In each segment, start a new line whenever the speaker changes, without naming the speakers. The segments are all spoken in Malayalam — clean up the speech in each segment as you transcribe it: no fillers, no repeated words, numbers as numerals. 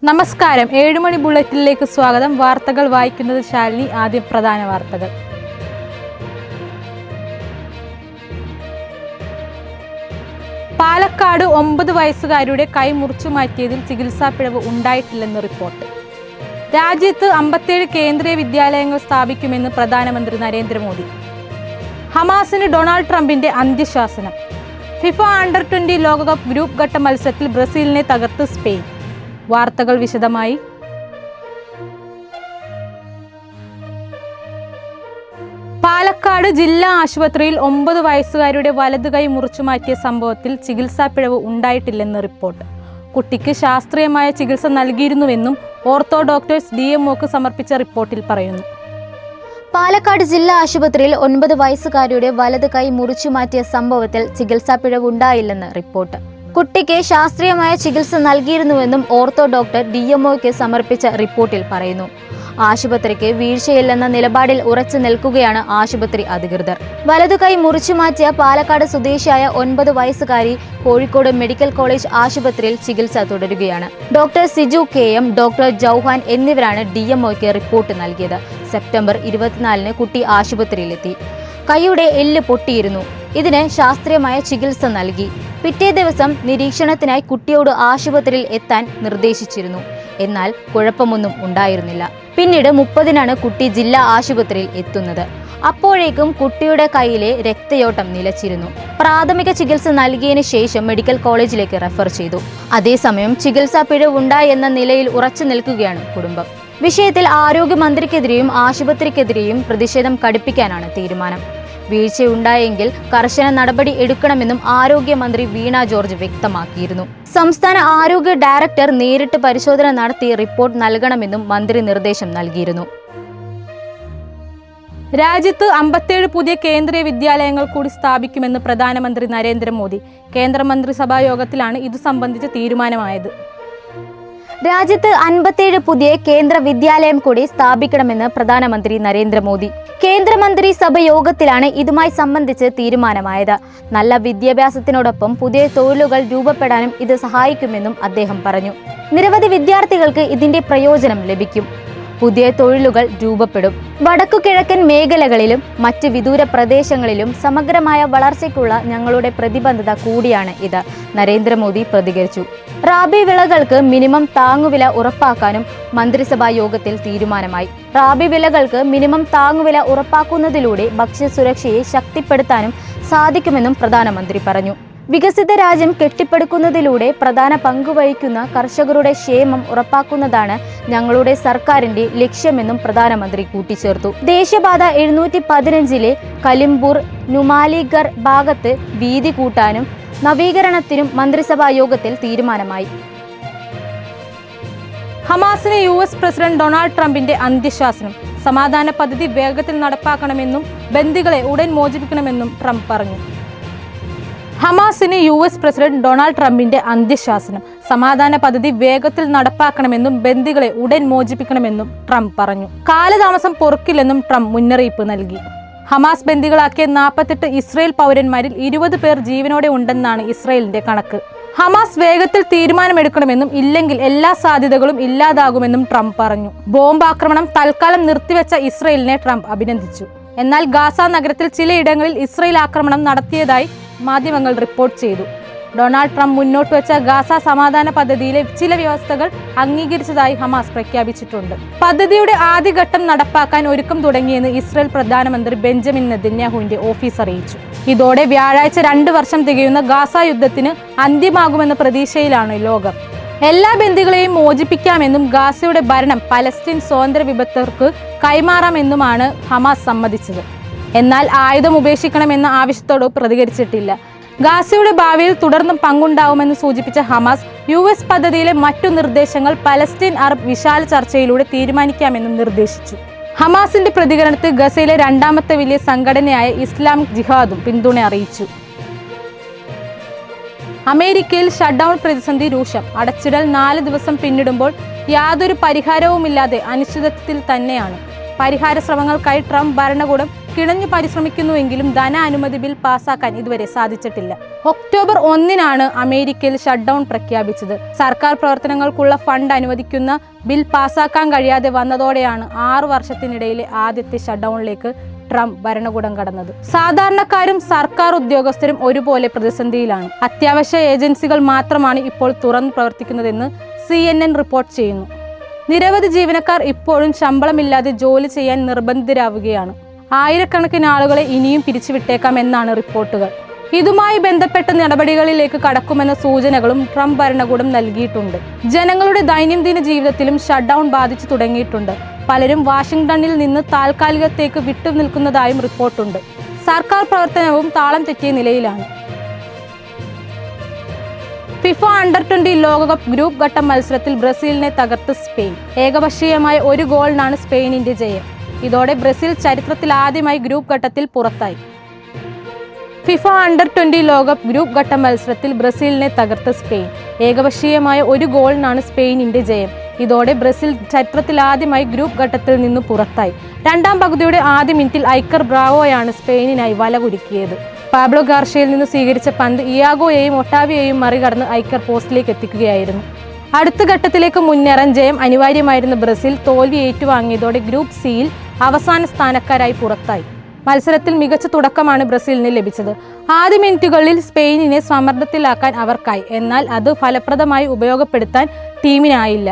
നമസ്കാരം, 7 മണി ബുള്ളറ്റിനിലേക്ക് സ്വാഗതം. വാർത്തകൾ വായിക്കുന്നത് ശാലിനി. ആദ്യം പ്രധാന വാർത്തകൾ. പാലക്കാട് 9 വയസ്സുകാരുടെ കൈ മുറിച്ചു മാറ്റിയതിൽ ചികിത്സാ പിഴവ് ഉണ്ടായിട്ടില്ലെന്ന് റിപ്പോർട്ട്. രാജ്യത്ത് 57 കേന്ദ്രീയ വിദ്യാലയങ്ങൾ സ്ഥാപിക്കുമെന്ന് പ്രധാനമന്ത്രി നരേന്ദ്രമോദി. ഹമാസിന് ഡൊണാൾഡ് ട്രംപിന്റെ അന്ത്യശാസനം. ഫിഫ അണ്ടർ-20 ലോകകപ്പ് ഗ്രൂപ്പ് ഘട്ട മത്സരത്തിൽ ബ്രസീലിനെ തകർത്ത് സ്പെയിൻ. വാർത്തകൾ വിശദമായി. പാലക്കാട് ജില്ലാ ആശുപത്രിയിൽ 9 വയസ്സുകാരുടെ വലതു കൈ മുറിച്ചുമാറ്റിയ സംഭവത്തിൽ ചികിത്സാ പിഴവ് ഉണ്ടായിട്ടില്ലെന്ന് റിപ്പോർട്ട്. കുട്ടിക്ക് ശാസ്ത്രീയമായ ചികിത്സ നൽകിയിരുന്നുവെന്നും ഓർത്തോ ഡോക്ടേഴ്സ് DMOക്ക് സമർപ്പിച്ച റിപ്പോർട്ടിൽ പറയുന്നു.
പാലക്കാട് ജില്ലാ ആശുപത്രിയിൽ 9 വയസ്സുകാരുടെ വലത് കൈ മുറിച്ചുമാറ്റിയ സംഭവത്തിൽ ചികിത്സാ പിഴവ് ഉണ്ടായില്ലെന്ന് റിപ്പോർട്ട്. കുട്ടിക്ക് ശാസ്ത്രീയമായ ചികിത്സ നൽകിയിരുന്നുവെന്നും ഓർത്തോ ഡോക്ടർ DMOക്ക് സമർപ്പിച്ച റിപ്പോർട്ടിൽ പറയുന്നു. ആശുപത്രിക്ക് വീഴ്ചയില്ലെന്ന നിലപാടിൽ ഉറച്ചു നിൽക്കുകയാണ് ആശുപത്രി അധികൃതർ. വലതുകൈ മുറിച്ചുമാറ്റിയ പാലക്കാട് സ്വദേശിയായ 9 വയസ്സുകാരി കോഴിക്കോട് മെഡിക്കൽ കോളേജ് ആശുപത്രിയിൽ ചികിത്സ തുടരുകയാണ്. ഡോക്ടർ സിജു KM, ഡോക്ടർ ജൗഹാൻ എന്നിവരാണ് DMOക്ക് റിപ്പോർട്ട് നൽകിയത്. സെപ്റ്റംബർ 24-ന് കുട്ടി ആശുപത്രിയിലെത്തി. കൈയുടെ എല്ല് പൊട്ടിയിരുന്നു. ഇതിന് ശാസ്ത്രീയമായ ചികിത്സ നൽകി. പിറ്റേ ദിവസം നിരീക്ഷണത്തിനായി കുട്ടിയോട് ആശുപത്രിയിൽ എത്താൻ നിർദ്ദേശിച്ചിരുന്നു. എന്നാൽ കുഴപ്പമൊന്നും ഉണ്ടായിരുന്നില്ല. പിന്നീട് 30-നാണ് കുട്ടി ജില്ലാ ആശുപത്രിയിൽ എത്തുന്നത്. അപ്പോഴേക്കും കുട്ടിയുടെ കൈയിലെ രക്തയോട്ടം നിലച്ചിരുന്നു. പ്രാഥമിക ചികിത്സ നൽകിയതിനു ശേഷം മെഡിക്കൽ കോളേജിലേക്ക് റെഫർ ചെയ്തു. അതേസമയം ചികിത്സാ പിഴവുണ്ടായി എന്ന നിലയിൽ ഉറച്ചു നിൽക്കുകയാണ് കുടുംബം. വിഷയത്തിൽ ആരോഗ്യമന്ത്രിക്കെതിരെയും ആശുപത്രിക്കെതിരെയും പ്രതിഷേധം കടുപ്പിക്കാനാണ് തീരുമാനം. വീഴ്ചയുണ്ടായെങ്കിൽ കർശന നടപടി എടുക്കണമെന്നും ആരോഗ്യമന്ത്രി വീണ ജോർജ് വ്യക്തമാക്കിയിരുന്നു. സംസ്ഥാന ആരോഗ്യ ഡയറക്ടർ നേരിട്ട് പരിശോധന നടത്തി റിപ്പോർട്ട് നൽകണമെന്നും മന്ത്രി നിർദ്ദേശം നൽകിയിരുന്നു.
രാജ്യത്ത് 57 പുതിയ കേന്ദ്രീയ വിദ്യാലയങ്ങൾ കൂടി സ്ഥാപിക്കുമെന്ന് പ്രധാനമന്ത്രി നരേന്ദ്രമോദി. കേന്ദ്രമന്ത്രിസഭാ യോഗത്തിലാണ് ഇതു സംബന്ധിച്ച തീരുമാനമായത്.
രാജ്യത്ത് 57 പുതിയ കേന്ദ്ര വിദ്യാലയം കൂടി സ്ഥാപിക്കണമെന്ന് പ്രധാനമന്ത്രി നരേന്ദ്രമോദി. കേന്ദ്രമന്ത്രിസഭ യോഗത്തിലാണ് ഇതുമായി സംബന്ധിച്ച് തീരുമാനമായത്. നല്ല വിദ്യാഭ്യാസത്തിനോടൊപ്പം പുതിയ തൊഴിലുകൾ രൂപപ്പെടാനും ഇത് സഹായിക്കുമെന്നും അദ്ദേഹം പറഞ്ഞു. നിരവധി വിദ്യാർത്ഥികൾക്ക് ഇതിന്റെ പ്രയോജനം ലഭിക്കും. പുതിയ തൊഴിലുകൾ രൂപപ്പെടും. വടക്കുകിഴക്കൻ മേഖലകളിലും മറ്റ് വിദൂര പ്രദേശങ്ങളിലും സമഗ്രമായ വളർച്ചയ്ക്കുള്ള ഞങ്ങളുടെ പ്രതിബദ്ധത കൂടിയാണ് ഇത്, നരേന്ദ്രമോദി പ്രതികരിച്ചു. റാബി വിളകൾക്ക് മിനിമം താങ്ങുവില ഉറപ്പാക്കാനും മന്ത്രിസഭാ യോഗത്തിൽ തീരുമാനമായി. റാബി വിളകൾക്ക് മിനിമം താങ്ങുവില ഉറപ്പാക്കുന്നതിലൂടെ ഭക്ഷ്യസുരക്ഷയെ ശക്തിപ്പെടുത്താനും സാധിക്കുമെന്നും പ്രധാനമന്ത്രി പറഞ്ഞു. വികസിത രാജ്യം കെട്ടിപ്പടുക്കുന്നതിലൂടെ പ്രധാന പങ്കുവഹിക്കുന്ന കർഷകരുടെ ക്ഷേമം ഉറപ്പാക്കുന്നതാണ് ഞങ്ങളുടെ സർക്കാരിന്റെ ലക്ഷ്യമെന്നും പ്രധാനമന്ത്രി കൂട്ടിച്ചേർത്തു. ദേശീയപാത 715-ലെ കലിംപൂർ നുമാലിഗർ ഭാഗത്ത് വീതി കൂട്ടാനും നവീകരണത്തിനും മന്ത്രിസഭാ യോഗത്തിൽ തീരുമാനമായി.
ഹമാസിന് US പ്രസിഡന്റ് ഡൊണാൾഡ് ട്രംപിന്റെ അന്ത്യശാസനം. സമാധാന പദ്ധതി വേഗത്തിൽ നടപ്പാക്കണമെന്നും ബന്ദികളെ ഉടൻ മോചിപ്പിക്കണമെന്നും ട്രംപ് പറഞ്ഞു. ഹമാസിന് US പ്രസിഡന്റ് ഡൊണാൾഡ് ട്രംപിന്റെ അന്ത്യശാസനം. സമാധാന പദ്ധതി വേഗത്തിൽ നടപ്പാക്കണമെന്നും ബന്ദികളെ ഉടൻ മോചിപ്പിക്കണമെന്നും ട്രംപ് പറഞ്ഞു. കാലതാമസം പൊറുക്കില്ലെന്നും ട്രംപ് മുന്നറിയിപ്പ് നൽകി. ഹമാസ് ബന്ദികളാക്കിയ 48 ഇസ്രയേൽ പൗരന്മാരിൽ 20 പേർ ജീവനോടെ ഉണ്ടെന്നാണ് ഇസ്രയേലിന്റെ കണക്ക്. ഹമാസ് വേഗത്തിൽ തീരുമാനമെടുക്കണമെന്നും ഇല്ലെങ്കിൽ എല്ലാ സാധ്യതകളും ഇല്ലാതാകുമെന്നും ട്രംപ് പറഞ്ഞു. ബോംബാക്രമണം തൽക്കാലം നിർത്തിവെച്ച ഇസ്രയേലിനെ ട്രംപ് അഭിനന്ദിച്ചു. എന്നാൽ ഗാസ നഗരത്തിൽ ചിലയിടങ്ങളിൽ ഇസ്രയേൽ ആക്രമണം നടത്തിയതായി മാധ്യമങ്ങൾ റിപ്പോർട്ട് ചെയ്തു. ഡൊണാൾഡ് ട്രംപ് മുന്നോട്ട് വെച്ച ഗാസ സമാധാന പദ്ധതിയിലെ ചില വ്യവസ്ഥകൾ അംഗീകരിച്ചതായി ഹമാസ് പ്രഖ്യാപിച്ചിട്ടുണ്ട്. പദ്ധതിയുടെ ആദ്യഘട്ടം നടപ്പാക്കാൻ ഒരുക്കം തുടങ്ങിയെന്ന് ഇസ്രയേൽ പ്രധാനമന്ത്രി ബെഞ്ചമിൻ നെതന്യാഹുവിന്റെ ഓഫീസ് അറിയിച്ചു. ഇതോടെ വ്യാഴാഴ്ച 2 വർഷം തികയുന്ന ഗാസ യുദ്ധത്തിന് അന്ത്യമാകുമെന്ന പ്രതീക്ഷയിലാണ് ലോകം. എല്ലാ ബന്ദികളെയും മോചിപ്പിക്കാമെന്നും ഗാസയുടെ ഭരണം പലസ്തീൻ സ്വതന്ത്ര വിഭക്തർക്ക് കൈമാറാമെന്നുമാണ് ഹമാസ് സമ്മതിച്ചത്. എന്നാൽ ആയുധം ഉപേക്ഷിക്കണമെന്ന ആവശ്യത്തോട് പ്രതികരിച്ചിട്ടില്ല. ഗാസയുടെ ഭാവിയിൽ തുടർന്നും പങ്കുണ്ടാവുമെന്ന് സൂചിപ്പിച്ച ഹമാസ് US പദ്ധതിയിലെ മറ്റു നിർദ്ദേശങ്ങൾ പലസ്തീൻ അറബ് വിശാല ചർച്ചയിലൂടെ തീരുമാനിക്കാമെന്നും നിർദ്ദേശിച്ചു. ഹമാസിന്റെ പ്രതികരണത്തിൽ ഗസയിലെ 2ാമത്തെ വലിയ സംഘടനയായ ഇസ്ലാമിക് ജിഹാദും പിന്തുണ അറിയിച്ചു. അമേരിക്കയിൽ ഷട്ട്ഡൌൺ പ്രതിസന്ധി രൂക്ഷം. അടച്ചിടൽ 4 ദിവസം പിന്നിടുമ്പോൾ യാതൊരു പരിഹാരവുമില്ലാതെ അനിശ്ചിതത്വത്തിൽ തന്നെയാണ്. പരിഹാര ശ്രമങ്ങൾക്കായി ട്രംപ് ഭരണകൂടം കിണഞ്ഞു പരിശ്രമിക്കുന്നുവെങ്കിലും ധനാനുമതി ബിൽ പാസാക്കാൻ ഇതുവരെ സാധിച്ചിട്ടില്ല. ഒക്ടോബർ 1-നാണ് അമേരിക്കയിൽ ഷട്ട് ഡൗൺ പ്രഖ്യാപിച്ചത്. സർക്കാർ പ്രവർത്തനങ്ങൾക്കുള്ള ഫണ്ട് അനുവദിക്കുന്ന ബിൽ പാസാക്കാൻ കഴിയാതെ വന്നതോടെയാണ് 6 വർഷത്തിനിടയിലെ ആദ്യത്തെ ഷട്ട് ഡൗണിലേക്ക് ട്രംപ് ഭരണകൂടം കടന്നത്. സാധാരണക്കാരും സർക്കാർ ഉദ്യോഗസ്ഥരും ഒരുപോലെ പ്രതിസന്ധിയിലാണ്. അത്യാവശ്യ ഏജൻസികൾ മാത്രമാണ് ഇപ്പോൾ തുറന്നു പ്രവർത്തിക്കുന്നതെന്ന് CNN റിപ്പോർട്ട് ചെയ്യുന്നു. നിരവധി ജീവനക്കാർ ഇപ്പോഴും ശമ്പളമില്ലാതെ ജോലി ചെയ്യാൻ നിർബന്ധിതരാവുകയാണ്. ആയിരക്കണക്കിന് ആളുകളെ ഇനിയും പിരിച്ചുവിട്ടേക്കാം എന്നാണ് റിപ്പോർട്ടുകൾ. ഇതുമായി ബന്ധപ്പെട്ട നടപടികളിലേക്ക് കടക്കുമെന്ന സൂചനകളും ട്രംപ് ഭരണകൂടം നൽകിയിട്ടുണ്ട്. ജനങ്ങളുടെ ദൈനംദിന ജീവിതത്തിലും ഷട്ട് ഡൗൺ ബാധിച്ചു തുടങ്ങിയിട്ടുണ്ട്. പലരും വാഷിംഗ്ടണിൽ നിന്ന് താൽക്കാലികത്തേക്ക് വിട്ടുനിൽക്കുന്നതായും റിപ്പോർട്ടുണ്ട്. സർക്കാർ പ്രവർത്തനവും താളം തെറ്റിയ നിലയിലാണ്. ഫിഫ അണ്ടർ-20 ലോകകപ്പ് ഗ്രൂപ്പ് ഘട്ട മത്സരത്തിൽ ബ്രസീലിനെ തകർത്ത് സ്പെയിൻ. ഏകപക്ഷീയമായ 1 ഗോളിനാണ് സ്പെയിനിന്റെ ജയം. ഇതോടെ ബ്രസീൽ ചരിത്രത്തിൽ ആദ്യമായി ഗ്രൂപ്പ് ഘട്ടത്തിൽ പുറത്തായി. ഫിഫ അണ്ടർ-20 ലോകകപ്പ് ഗ്രൂപ്പ് ഘട്ട മത്സരത്തിൽ ബ്രസീലിനെ തകർത്ത സ്പെയിൻ. ഏകപക്ഷീയമായ 1 ഗോളിനാണ് സ്പെയിനിന്റെ ജയം. ഇതോടെ ബ്രസീൽ ചരിത്രത്തിൽ ആദ്യമായി ഗ്രൂപ്പ് ഘട്ടത്തിൽ നിന്ന് പുറത്തായി. രണ്ടാം പകുതിയുടെ ആദ്യ മിനിറ്റിൽ ഐക്കർ ബ്രാവോയാണ് സ്പെയിനിനായി വല കുരുക്കിയത്. പാബ്ലോ ഗാർഷ്യയിൽ നിന്ന് സ്വീകരിച്ച പന്ത് ഇയാഗോയെയും ഒട്ടാവിയെയും മറികടന്ന് ഐക്കർ പോസ്റ്റിലേക്ക് എത്തിക്കുകയായിരുന്നു. അടുത്ത ഘട്ടത്തിലേക്ക് മുന്നേറാൻ ജയം അനിവാര്യമായിരുന്ന ബ്രസീൽ തോൽവി ഏറ്റുവാങ്ങിയതോടെ ഗ്രൂപ്പ് സിയിൽ അവസാന സ്ഥാനക്കാരായി പുറത്തായി. മത്സരത്തിൽ മികച്ച തുടക്കമാണ് ബ്രസീലിന് ലഭിച്ചത്. ആദ്യ മിനിറ്റുകളിൽ സ്പെയിനിനെ സമ്മർദ്ദത്തിലാക്കാൻ അവർക്കായി. എന്നാൽ അത് ഫലപ്രദമായി ഉപയോഗപ്പെടുത്താൻ ടീമിനായില്ല.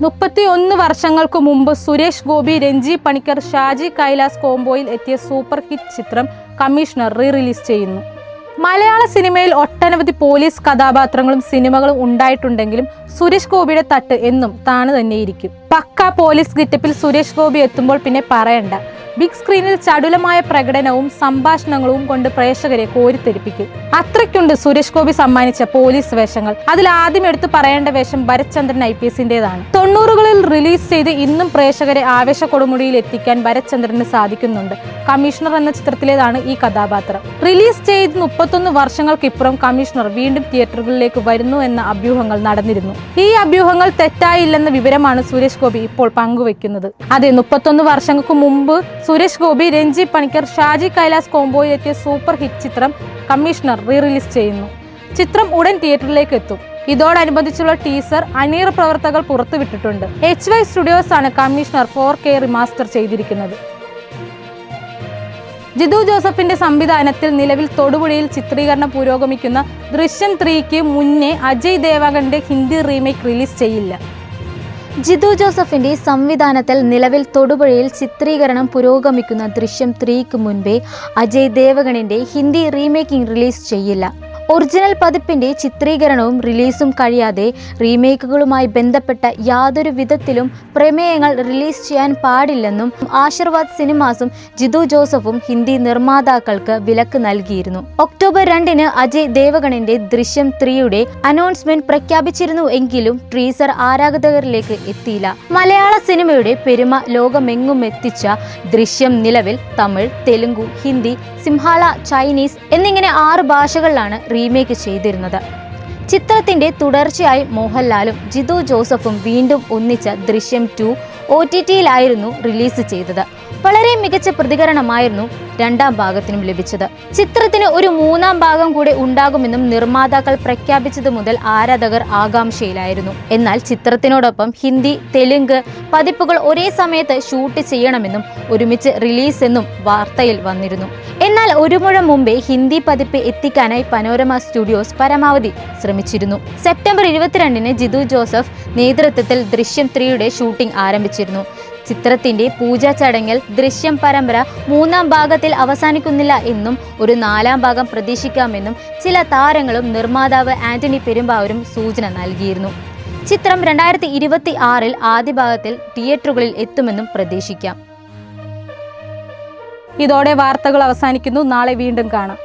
31 വർഷങ്ങൾക്ക് മുമ്പ് സുരേഷ് ഗോപി, രഞ്ജി പണിക്കർ, ഷാജി കൈലാസ് കോംബോയിൽ എത്തിയ സൂപ്പർ ഹിറ്റ് ചിത്രം കമ്മീഷണർ റിലീസ് ചെയ്യുന്നു. മലയാള സിനിമയിൽ ഒട്ടനവധി പോലീസ് കഥാപാത്രങ്ങളും സിനിമകളും ഉണ്ടായിട്ടുണ്ടെങ്കിലും സുരേഷ് ഗോപിയുടെ തട്ട് എന്നും താണു തന്നെയിരിക്കും. പക്ക പോലീസ് ഗെറ്റപ്പിൽ സുരേഷ് ഗോപി എത്തുമ്പോൾ പിന്നെ പറയണ്ട. ബിഗ് സ്ക്രീനിൽ ചടുലമായ പ്രകടനവും സംഭാഷണങ്ങളും കൊണ്ട് പ്രേക്ഷകരെ കോരിത്തെരിപ്പിക്കും. അത്രയ്ക്കുണ്ട് സുരേഷ് ഗോപി സമ്മാനിച്ച പോലീസ് വേഷങ്ങൾ. അതിൽ ആദ്യം എടുത്തു പറയേണ്ട വേഷം ഭരത്ചന്ദ്രൻ IPSന്റേതാണ്. 90കളിൽ റിലീസ് ചെയ്ത് ഇന്നും പ്രേക്ഷകരെ ആവേശ കൊടുമുടിയിൽ എത്തിക്കാൻ ഭരത്ചന്ദ്രന് സാധിക്കുന്നുണ്ട്. കമ്മീഷണർ എന്ന ചിത്രത്തിലേതാണ് ഈ കഥാപാത്രം. റിലീസ് ചെയ്ത് 31 വർഷങ്ങൾക്കിപ്പുറം കമ്മീഷണർ വീണ്ടും തിയേറ്ററുകളിലേക്ക് വരുന്നു എന്ന അഭ്യൂഹങ്ങൾ നടന്നിരുന്നു. ഈ അഭ്യൂഹങ്ങൾ തെറ്റായില്ലെന്ന വിവരമാണ് സുരേഷ് ഗോപി ഇപ്പോൾ പങ്കുവെക്കുന്നത്. അതെ, 31 വർഷങ്ങൾക്ക് മുമ്പ് സുരേഷ് ഗോപി, രഞ്ജി പണിക്കർ, ഷാജി കൈലാസ് കോംബോയിലെത്തിയ സൂപ്പർ ഹിറ്റ് ചിത്രം കമ്മീഷണർ റിലീസ് ചെയ്യുന്നു. ചിത്രം ഉടൻ തിയേറ്ററിലേക്ക് എത്തും. ഇതോടനുബന്ധിച്ചുള്ള ടീസർ അണിയറ പ്രവർത്തകർ പുറത്തുവിട്ടിട്ടുണ്ട്. HY സ്റ്റുഡിയോസ് ആണ് കമ്മീഷണർ 4K റിമാസ്റ്റർ ചെയ്തിരിക്കുന്നത്. ജിതു ജോസഫിന്റെ സംവിധാനത്തിൽ നിലവിൽ തൊടുപുഴയിൽ ചിത്രീകരണം പുരോഗമിക്കുന്ന ദൃശ്യം 3ക്ക് മുന്നേ അജയ് ദേവഗന്റെ ഹിന്ദി റീമേക്ക് റിലീസ് ചെയ്യില്ല.
ജിതു ജോസഫിന്റെ സംവിധാനത്തിൽ നിലവിൽ തൊടുപുഴയിൽ ചിത്രീകരണം പുരോഗമിക്കുന്ന ദൃശ്യം 3ക്ക് മുൻപേ അജയ് ദേവഗണിന്റെ ഹിന്ദി റീമേക്കിംഗ് റിലീസ് ചെയ്യില്ല. ഒറിജിനൽ പതിപ്പിന്റെ ചിത്രീകരണവും റിലീസും കഴിയാതെ റീമേക്കുകളുമായി ബന്ധപ്പെട്ട യാതൊരു വിധത്തിലും പ്രമേയങ്ങൾ റിലീസ് ചെയ്യാൻ പാടില്ലെന്നും ആശീർവാദ് സിനിമാസും ജിതു ജോസഫും ഹിന്ദി നിർമ്മാതാക്കൾക്ക് വിലക്ക് നൽകിയിരുന്നു. ഒക്ടോബർ 2-ന് അജയ് ദേവഗണിന്റെ ദൃശ്യം 3യുടെ അനൗൺസ്മെന്റ് പ്രഖ്യാപിച്ചിരുന്നു എങ്കിലും ടീസർ ആരാധകരിലേക്ക് എത്തിയില്ല. മലയാള സിനിമയുടെ പെരുമ ലോകമെങ്ങും എത്തിച്ച ദൃശ്യം നിലവിൽ തമിഴ്, തെലുങ്കു, ഹിന്ദി, സിംഹാള, ചൈനീസ് എന്നിങ്ങനെ 6 ഭാഷകളിലാണ് റീമേക്ക് ചെയ്തിരുന്നത്. ചിത്രത്തിന്റെ തുടർച്ചയായി മോഹൻലാലും ജിതു ജോസഫും വീണ്ടും ഒന്നിച്ച ദൃശ്യം 2 OTTയിലായിരുന്നു റിലീസ് ചെയ്തത്. വളരെ മികച്ച പ്രതികരണമായിരുന്നു രണ്ടാം ഭാഗത്തിനും ലഭിച്ചത്. ചിത്രത്തിന് ഒരു 3-ാം ഭാഗം കൂടെ ഉണ്ടാകുമെന്നും നിർമ്മാതാക്കൾ പ്രഖ്യാപിച്ചത് മുതൽ ആരാധകർ ആകാംക്ഷയിലായിരുന്നു. എന്നാൽ ചിത്രത്തിനോടൊപ്പം ഹിന്ദി, തെലുങ്ക് പതിപ്പുകൾ ഒരേ സമയത്ത് ഷൂട്ട് ചെയ്യണമെന്നും ഒരുമിച്ച് റിലീസ് എന്നും വാർത്തയിൽ വന്നിരുന്നു. എന്നാൽ ഒരു മുഴം മുമ്പേ ഹിന്ദി പതിപ്പ് എത്തിക്കാനായി പനോരമ സ്റ്റുഡിയോസ് പരമാവധി ശ്രമിച്ചിരുന്നു. സെപ്റ്റംബർ 22-ന് ജിതു ജോസഫ് നേതൃത്വത്തിൽ ദൃശ്യം 3യുടെ ഷൂട്ടിംഗ് ആരംഭിച്ചിരുന്നു. ചിത്രത്തിന്റെ പൂജാ ചടങ്ങിൽ ദൃശ്യം പരമ്പര 3-ാം ഭാഗത്തിൽ അവസാനിക്കുന്നില്ല എന്നും ഒരു 4-ാം ഭാഗം പ്രതീക്ഷിക്കാമെന്നും ചില താരങ്ങളും നിർമ്മാതാവ് ആന്റണി പെരുമ്പാവൂരും സൂചന നൽകിയിരുന്നു. ചിത്രം 2026-ൽ ആദ്യ ഭാഗത്തിൽ തിയേറ്ററുകളിൽ എത്തുമെന്നും പ്രതീക്ഷിക്കാം.
ഇതോടെ വാർത്തകൾ അവസാനിക്കുന്നു. നാളെ വീണ്ടും കാണാം.